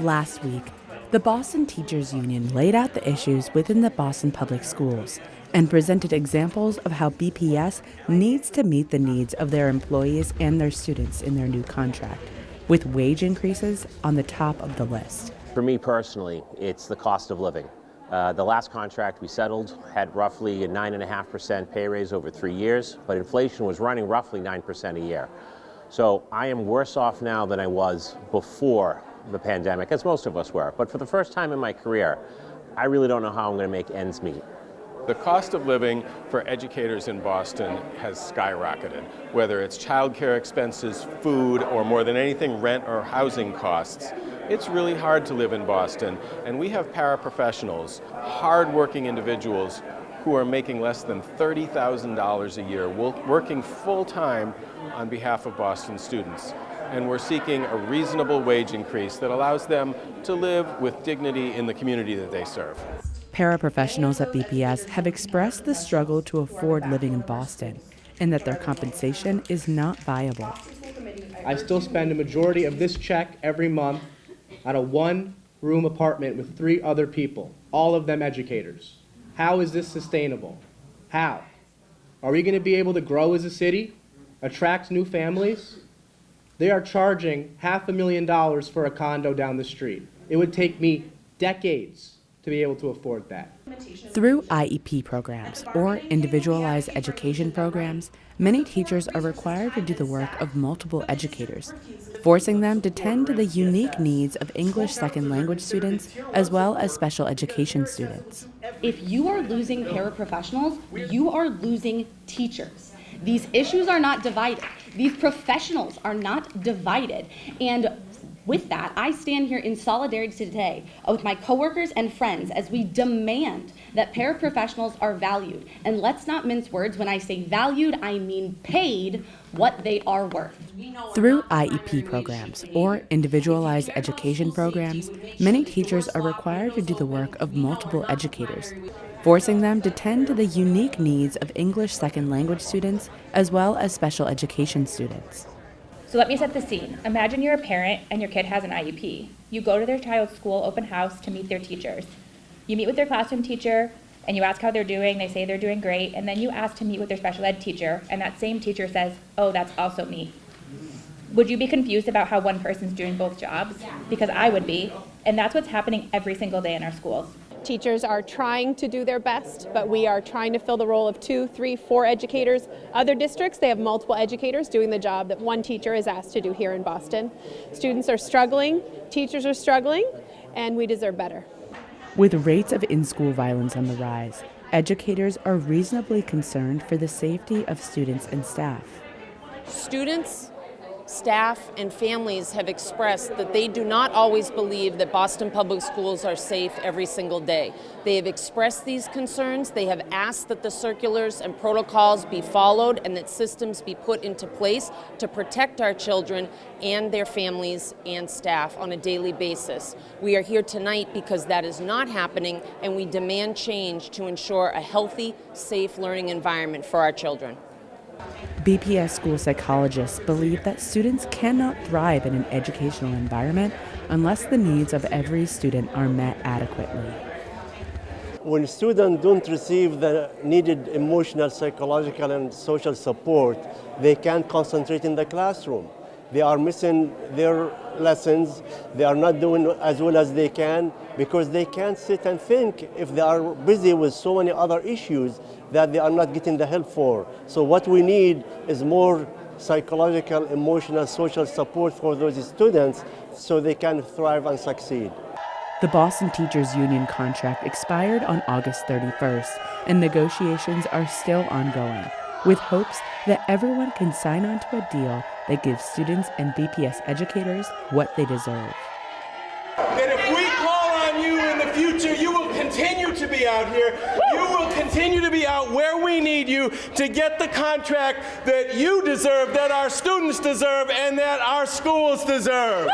Last week, the Boston Teachers Union laid out the issues within the Boston Public Schools and presented examples of how BPS needs to meet the needs of their employees and their students in their new contract, with wage increases on the top of the list. For me personally, it's the cost of living. The last contract we settled had roughly a 9.5% pay raise over 3 years, but inflation was running roughly 9% a year. So I am worse off now than I was before the pandemic, as most of us were. But for the first time in my career, I really don't know how I'm going to make ends meet. The cost of living for educators in Boston has skyrocketed, whether it's childcare expenses, food, or more than anything, rent or housing costs. It's really hard to live in Boston, and we have paraprofessionals, hard-working individuals who are making less than $30,000 a year, working full-time on behalf of Boston students. And we're seeking a reasonable wage increase that allows them to live with dignity in the community that they serve. Paraprofessionals at BPS have expressed the struggle to afford living in Boston and that their compensation is not viable. I still spend a majority of this check every month on a one-room apartment with 3 other people, all of them educators. How is this sustainable? How? Are we going to be able to grow as a city, attract new families? They are charging $500,000 for a condo down the street. It would take me decades to be able to afford that. Through IEP programs or individualized education programs, many teachers are required to do the work of multiple educators, forcing them to tend to the unique needs of English second language students as well as special education students. If you are losing paraprofessionals, you are losing teachers. These issues are not divided. These professionals are not divided. And with that, I stand here in solidarity today with my coworkers and friends as we demand that paraprofessionals are valued. And let's not mince words. When I say valued, I mean paid what they are worth. Through IEP programs or individualized education programs, many teachers are required to do the work of multiple educators, forcing them to tend to the unique needs of English second language students as well as special education students. So let me set the scene. Imagine you're a parent and your kid has an IEP. You go to their child's school open house to meet their teachers. You meet with their classroom teacher and you ask how they're doing. They say they're doing great. And then you ask to meet with their special ed teacher and that same teacher says, oh, that's also me. Would you be confused about how one person's doing both jobs? Because I would be. And that's what's happening every single day in our schools. Teachers are trying to do their best, but we are trying to fill the role of 2, 3, 4 educators. Other districts, they have multiple educators doing the job that one teacher is asked to do here in Boston. Students are struggling, teachers are struggling, and we deserve better. With rates of in-school violence on the rise, educators are reasonably concerned for the safety of students and staff. Students, staff, and families have expressed that they do not always believe that Boston Public Schools are safe every single day. They have expressed these concerns. They have asked that the circulars and protocols be followed and that systems be put into place to protect our children and their families and staff on a daily basis. We are here tonight because that is not happening, and we demand change to ensure a healthy, safe learning environment for our children. BPS school psychologists believe that students cannot thrive in an educational environment unless the needs of every student are met adequately. When students don't receive the needed emotional, psychological, and social support, they can't concentrate in the classroom. They are missing their lessons. They are not doing as well as they can because they can't sit and think if they are busy with so many other issues that they are not getting the help for. So what we need is more psychological, emotional, social support for those students so they can thrive and succeed. The Boston Teachers Union contract expired on August 31st, and negotiations are still ongoing, with hopes that everyone can sign on to a deal that gives students and BPS educators what they deserve. That if we call on you in the future, you will continue to be out here. You will continue to be out where we need you to get the contract that you deserve, that our students deserve, and that our schools deserve.